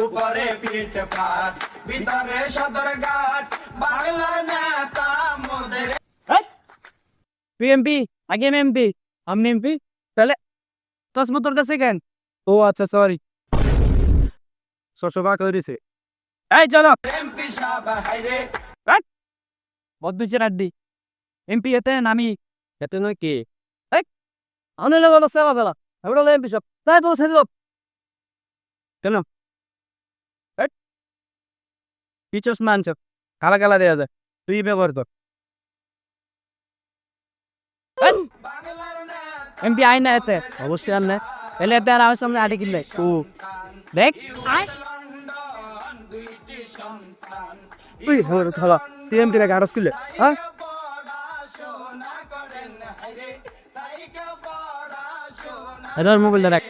উপরে পিঠ পাট ভিতরে সদরঘাট বাংলার নেতা মোদের পিএমপি আগে এমপি আমি এমপি তাহলে চশমা তোর কাছে কেন? ও আচ্ছা সরি শশবা করেছে। এই চলো এমপি সাহেব হাইরে বদুচের আড্ডি এমপি এতে নামি এতে নয় কে আনলে বলো সেবা বেলা এবার এমপি সব তাই তো ছেড়ে দাও কেন পিছস মানছ কালা কালা দেয়া যায় তুই ব্যবহার কর বাংলার নেতা এমপি আই না এতে অবশ্যই আর না এলে এতে আর আমার সামনে আটে কিনলে ও দেখ লন্ডন দুইটি সন্তান তুই হলো থালা তুই এমপি রে গাড়স কিনলে হ্যাঁ পড়াশোনা করেন হাইরে তাইকা পড়াশোনা এটার মোবাইলটা রাখ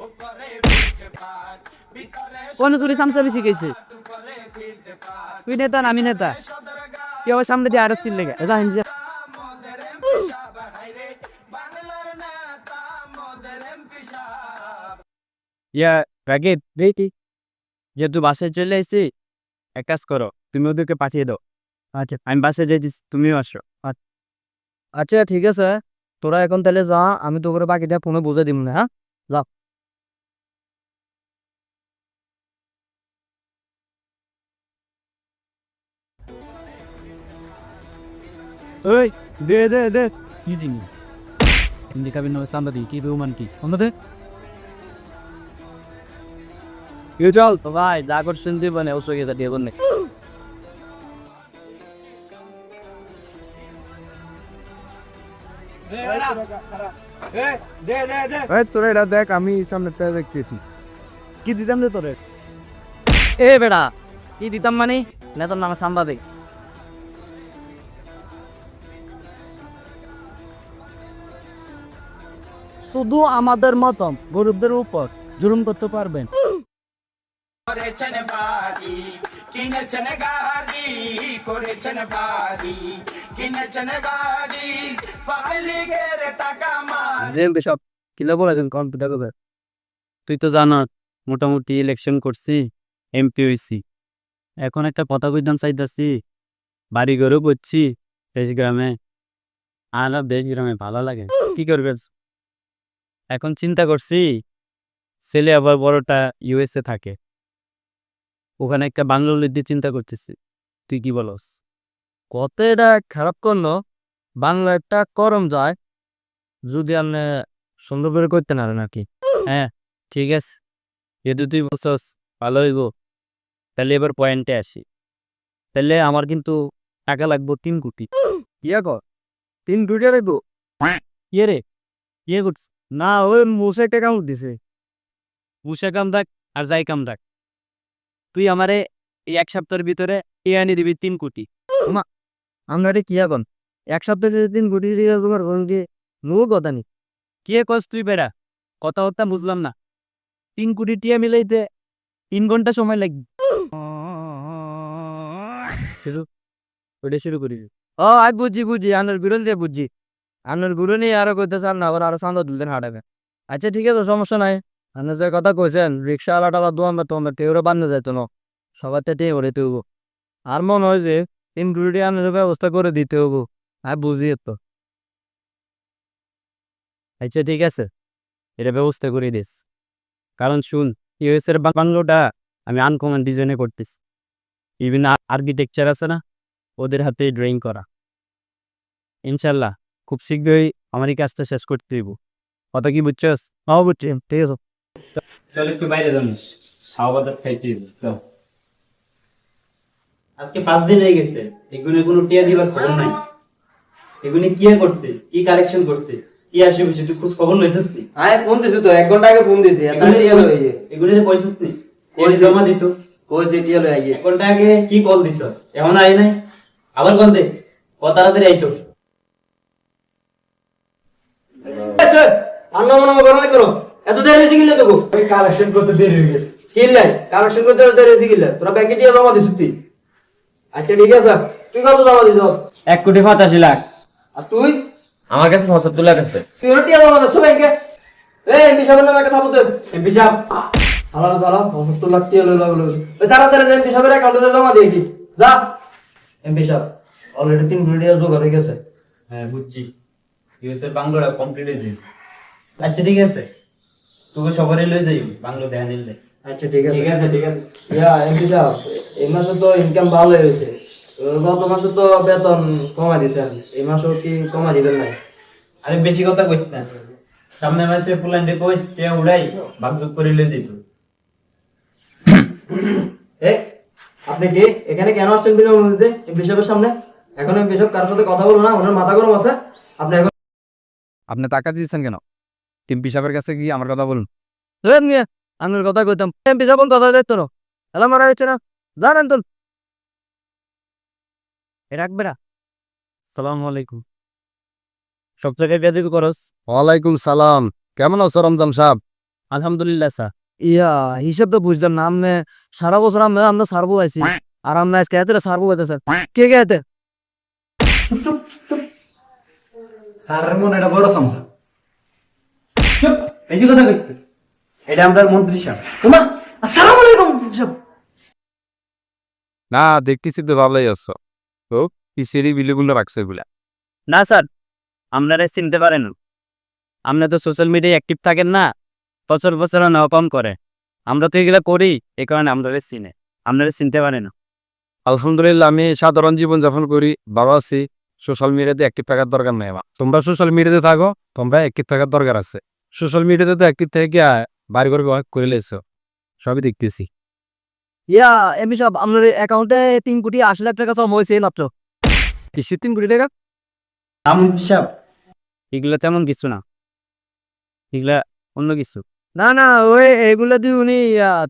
উপরে পিঠ পাট ভিতরে কোন চুরি সামসা বেশি গেছে উপরে পিঠ পাট তুই নেতা না আমি নেতা সদরঘাট তুই আমার সামনে দিয়ে আরস কিনলে যা হিনছে মোদের এমপি সাহেব হাইরে বাংলার নেতা মোদের এমপি সাহেব ইয়া রাগেদ দেখি যেহেতু বাসায় চলে এসেছি এক কাজ করো তুমি ওদেরকে পাঠিয়ে দাও আচ্ছা আমি বাসায় যাইতেছি তুমিও আসো আচ্ছা ঠিক আছে তোরা এখন তাহলে যা আমি তো করে বাকিটা ফোনে বুঝে দিব না হ্যাঁ যা ওই দে দে দে কি দিন হিন্দি কাবিন নামে সান্দা দি কি বেউমান কি আমাদের ইয়ে চল তো ভাই যা করছেন দিবেন ওসব গিয়ে দিয়ে বলনে তোরা এটা দেখ আমি সামনে দেখতেছি কি দিতাম রে তোরে এ বেড়া কি দিতাম মানে নেতার নামে সাম্বা দে শুধু আমাদের মতন গরিবদের উপর জুলুম করতে পারবেন করেছেন বাড়ি কিনেছেন গাড়ি করেছেন বাড়ি কিনেছেন গাড়ি পাবলিকের টাকা মার জেম সব কিলো বলেছেন কম্পিউটার করে তুই তো জানো মোটামুটি ইলেকশন করছি এমপি হইছি এখন একটা কথা কইতাম চাইতাছি বাড়ি ঘরেও করছি দেশ গ্রামে আর দেশ গ্রামে ভালো লাগে কি করবে এখন চিন্তা করছি ছেলে আবার বড়টা ইউএসএ থাকে ওখানে একটা বাংলা দিয়ে চিন্তা করতেছি তুই কি বলস কত এটা খারাপ করলো বাংলা একটা করম যায় যদি আপনি সুন্দর করে করতে না নাকি হ্যাঁ ঠিক আছে যেহেতু তুই বলছস ভালো হইব তাহলে এবার পয়েন্টে আসি তাহলে আমার কিন্তু টাকা লাগবো 3 কোটি ইয়া কর 3 কোটি রাখবো ইয়ে রে ইয়ে করছ না ওই মোসে একটা কামড় দিছে উষা কাম রাখ আর যাই কাম রাখ তুই আমারে এই 1 সপ্তাহের ভিতরে এ আনি দিবি 3 কোটি আমরা রে কি এখন 1 সপ্তাহে 3 কোটি দিয়ে তোমার কোন দিয়ে নো কথা নি কে কস তুই বেড়া কথা হত্যা বুঝলাম না 3 কোটি টিয়া মিলাইতে 3 ঘন্টা সময় লাগবে ওটা শুরু করি ও আজ বুঝি আনার গুরল দিয়ে বুঝছি আনার গুরু নিয়ে আরো করতে চান না আবার আরো চান্দা তুলতেন হাঁটাবে আচ্ছা ঠিক আছে সমস্যা নাই আপনার যে কথা কইছেন রিক্সাওয়ালা টাকা দোয়ান তোমার তেউরে বান্ধে যেত না সবার তে ওরে তেউব আর মনে হয় যে 3 কোটি আনার ব্যবস্থা করে দিতে হবো আর বুঝি তো আচ্ছা ঠিক আছে এটা ব্যবস্থা করে দিস কারণ শুন ইউএসের বাংলোটা আমি আনকমন ডিজাইনে করতেছি বিভিন্ন আর্কিটেকচার আছে না ওদের হাতে ড্রয়িং করা ইনশাল্লাহ খুব শীঘ্রই আমার এই কাজটা শেষ করতে হইব কথা কি বুঝছস বুঝছি ঠিক আছে চল একটু বাইরে যান খাওয়া দাওয়া খাইতে আজকে 5 দিন হয়ে গেছে এগুলো কোনো টিয়া দিবার খবর নাই এগুলো কি করছে কি কালেকশন করছে কি আসে বুঝি তুই খোঁজ খবর লইছিস নি আয় ফোন দিছি তো 1 ঘন্টা আগে ফোন দিছি এগুলো কইছিস নি কই জমা দিত কই যে টিয়া লই আইয়ে 1 ঘন্টা আগে কি কল দিছস এখন আই নাই আবার কল দে কত তাড়াতাড়ি আইতো আন্ন মনে করো না করো এত দেরি হয়েছে কিলে তোকে ওই কালেকশন করতে দেরি হয়ে গেছে কিলে কালেকশন করতে দেরি হয়েছে কিলে তোরা ব্যাংকে টিয়া জমা দিছিস তুই আচ্ছা ঠিক আছে তুই কত জমা দিছ 1,85,00,000 আর তুই আমার কাছে 75 লাখ আছে তুই টিয়া জমা দিছ ব্যাংকে এই বিশাবের নামে একটা থাবো দে এমপি সাহেব হালাল দাঁড়া 75 লাখ টাকা লাগলো। ওই তাড়াতাড়ি এমপি সাহেবের অ্যাকাউন্টে জমা দিয়ে দি। যা এমপি সাহেব অলরেডি 3 কোটি টাকা জোগাড় হয়ে গেছে। হ্যাঁ বুঝছি, ইউএসএর বাংলোটা কমপ্লিট হয়েছে। আচ্ছা ঠিক আছে, তোকে সবারই লয়ে যাই বাংলো দেখা নিলে। আচ্ছা ঠিক আছে ঠিক আছে ঠিক আছে। ইয়া এমপি সাহেব এই মাসে তো ইনকাম ভালো হয়েছে। গত মাসে তো বেতন কমা দিয়েছেন, এই মাসেও কি কমা দিবেন না? আরে বেশি কথা কইস না, সামনে মাসে ফুলান্ডে কইস টিয়া উড়াই ভাগযোগ করে লয়ে যাইতো। এ আপনি কি এখানে কেন আসছেন বিনা অনুমতিতে এমপি সাহেবের সামনে? এখন এমপি সাহেব কারোর সাথে কথা বলবো না, ওনার মাথা গরম আছে। আপনি এখন আপনি টাকা দিয়েছেন কেন? এমপি সাহেবের কাছে কি আমার কথা বলুন। ধরেন নিয়ে আপনার কথা কইতাম এমপি সাহেব কথা দেখতো না, এলা মারা হচ্ছে না, জানেন তো রাখবে না। সালাম আলাইকুম। সব জায়গায় বেয়াদবি করস? ওয়ালাইকুম সালাম। কেমন আছো রমজান সাহেব? আলহামদুলিল্লাহ স্যার। ইয়া হিসাব তো বুঝলাম না, আপনি সারা বছর আমরা সারবো আইছি আর আমরা আজকে এত সারবো হইতে স্যার কে কে এতে স্যারের মনে এটা বড় সমস্যা। বেশি কথা কইস তুই। এটা আমরা মন্ত্রী সাহেব। তোমা আসসালামু আলাইকুম সাহেব। না দেখতেছি তো ভালোই আছো। তো কিসেরই বিলগুলো রাখছো এগুলা? না স্যার, আপনারা চিনতে পারেন, আপনি তো সোশ্যাল মিডিয়ায় অ্যাক্টিভ থাকেন না, বছর বছর নপাম করে। আমরা তো এগুলো করি, এই কারণে আপনারা চিনে, আপনারা চিনতে পারেন না। আলহামদুলিল্লাহ আমি সাধারণ জীবন যাপন করি, ভালো আছি। সোশ্যাল মিডিয়াতে অ্যাক্টিভ থাকার দরকার নেই আমার। তোমরা সোশ্যাল মিডিয়াতে থাকো, তোমরা অ্যাক্টিভ থাকার দরকার আছে। সোশ্যাল মিডিয়াতে তো অ্যাক্টিভ থেকে বাড়ি করে করে লেছো, সবই দেখতেছি। ইয়া এমপি সাহেব আপনার অ্যাকাউন্টে 3,80,00,000 টাকা জমা হয়েছে মাত্র। কিসের 3 কোটি টাকা? সাহেব এগুলো তেমন কিছু না, এগুলা অন্য কিছু। না না ওই এগুলা দিয়ে উনি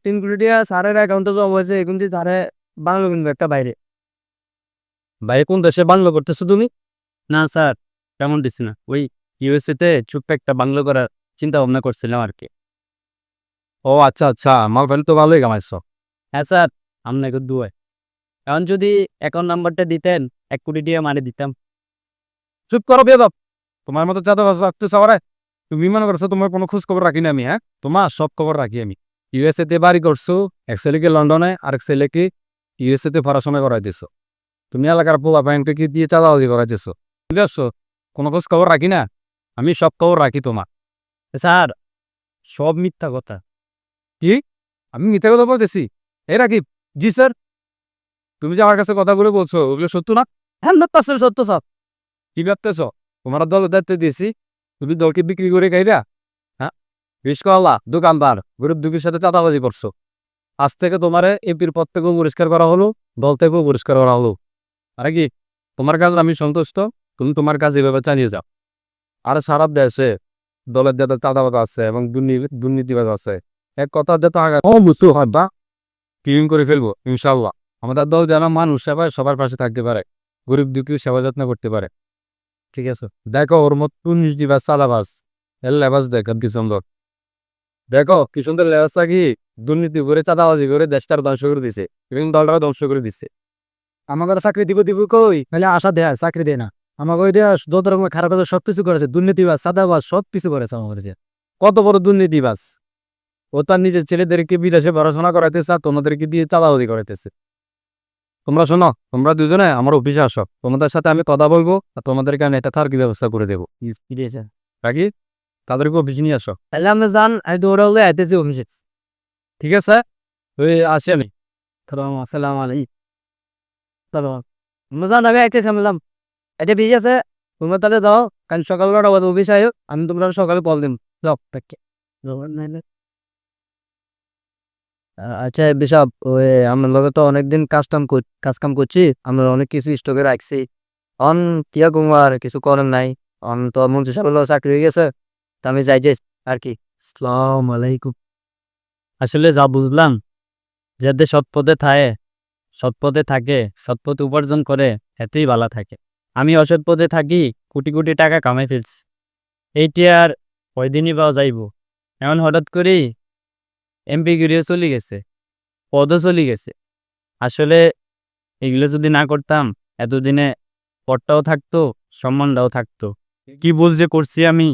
3 কোটি টাকা স্যারের অ্যাকাউন্টে জমা হয়েছে, এখন দিয়ে স্যারে বাংলা কিনবে একটা বাইরে। ভাই কোন দেশে বাংলা করতেছো তুমি? না স্যার, তেমন দিচ্ছি না, ওই ইউএসএতে ছোট্ট একটা বাংলো করার চিন্তা ভাবনা করছিলাম আর কি। ও আচ্ছা আচ্ছা, আমার ভাই তো ভালোই কামাইছো। হ্যাঁ স্যার, আপনাকে দুয়ায়। এখন যদি অ্যাকাউন্ট নাম্বারটা দিতেন 1 কোটি টাকা মারে দিতাম। চুপ করো বেয়াদব, তোমার মতো চাঁদা রাখতে চাওয়ারে। তুমি মনে করছো তোমার কোনো খোঁজ খবর রাখি না আমি? হ্যাঁ, তোমার সব খবর রাখি আমি। ইউএসএ তে বাড়ি করছো, এক ছেলেকে লন্ডনে আর এক ছেলেকে ইউএসএ তে পড়াশোনা করাই দিছো। তুমি এলাকার পোলা পাইনকে কি দিয়ে চাঁদাবাজি করাই দিছো, বুঝতে পারছো? কোনো খোঁজ খবর রাখি না আমি, সব খবর রাখি তোমার। স্যার সব মিথ্যা কথা। কি আমি মিথ্যা কথা বলতেছি? এই রাকিব। জি স্যার। তুমি যে আমার কাছে কথাগুলো বলছো ওগুলো সত্য না? 100% সত্য স্যার। কি ভাবতেছ? তোমার দল দায়িত্ব দিয়েছি, তুমি দলকে বিক্রি করে খাইবা? হ্যাঁ, রিস্কওয়ালা দোকানদার গরিব দুঃখীর সাথে চাঁদাবাজি করছো। আজ থেকে তোমার এপির পদ থেকেও পরিষ্কার করা হলো, দল থেকেও পরিষ্কার করা হলো। আরে কি তোমার কাজ আমি সন্তুষ্ট, তুমি তোমার কাজ এভাবে চালিয়ে যাও। আর সারা দেশে দলের যাতে চাঁদাবাজ আছে এবং দুর্নীতিবাজ আছে, এক কথা যাতে আগে বুঝতে হয় বা ক্লিন করে ফেলবো ইনশাল্লাহ। আমাদের দল যেন মানুষ সেবায় সবার পাশে থাকতে পারে, গরিব দুঃখী সেবা যত্ন করতে পারে। ঠিক আছে, দেখো ওর মত দুর্নীতিবাজ চাঁদাবাজ এর লেবাস দেখ আর কি সুন্দর। দেখো কি সুন্দর লেবাস থাকি, দুর্নীতি করে চাঁদাবাজি করে দেশটার ধ্বংস করে দিছে এবং দলটাও ধ্বংস করে দিচ্ছে। আমাকে চাকরি দিব দিব কই নাহলে আশা দেয় চাকরি দেয় না। আমাকে ওই দেয়া যত রকমের খারাপ কাজ সবকিছু করেছে, দুর্নীতিবাজ সাদাবাজ সব কিছু করেছে আমাকে যে। কত বড় দুর্নীতিবাজ! ও তার নিজের ছেলেদেরকে বিদেশে পড়াশোনা করাইতেছে আর তোমাদেরকে দিয়ে চাঁদাবাজি করাইতেছে। তোমরা শোনো, তোমরা দুজনে আমার অফিসে আসো, তোমাদের সাথে আমি কথা বলবো আর তোমাদেরকে আমি একটা থার্কি ব্যবস্থা করে দেবো। রাখি, তাদেরকে অফিসে নিয়ে আসো। তাহলে আমরা যান, আমি দৌড়ালে আইতেছি অফিসে। ঠিক আছে, ওই আসি আমি। আসসালামু আলাইকুম। আমরা যান, আমি আইতেছি। আমলাম এটা ঠিক আছে, তোমরা তাহলে দাও, কাল সকাল 9টা বাজে অফিসে আয়ো, আমি তোমরা সকালে কল দিম। যাও আচ্ছা বিশাপ, ওই আমার লগে তো অনেকদিন কাজ কাম করছি, আমরা অনেক কিছু স্টকে রাখছি। অন কিয়া কুমার কিছু করেন নাই, অন তো মন্ত্রী সাহেবের চাকরি হয়ে গেছে, তা আমি যাই আর কি। আসসালামু আলাইকুম। আসলে যা বুঝলাম, যাতে সৎ পথে থাকে, সৎ পথে উপার্জন করে, এতেই ভালো থাকে। আমি অসৎ পথে থাকি, কোটি কোটি টাকা কামাই ফেলছি, এইটি আর কয়দিনই পাওয়া যাইব। এমন হঠাৎ করেই এমপি গিরিয়ে চলে গেছে, পদও চলে গেছে। আসলে এগুলো যদি না করতাম, এতদিনে পদটাও থাকতো, সম্মানটাও থাকতো। কি ভুল যে করছি আমি,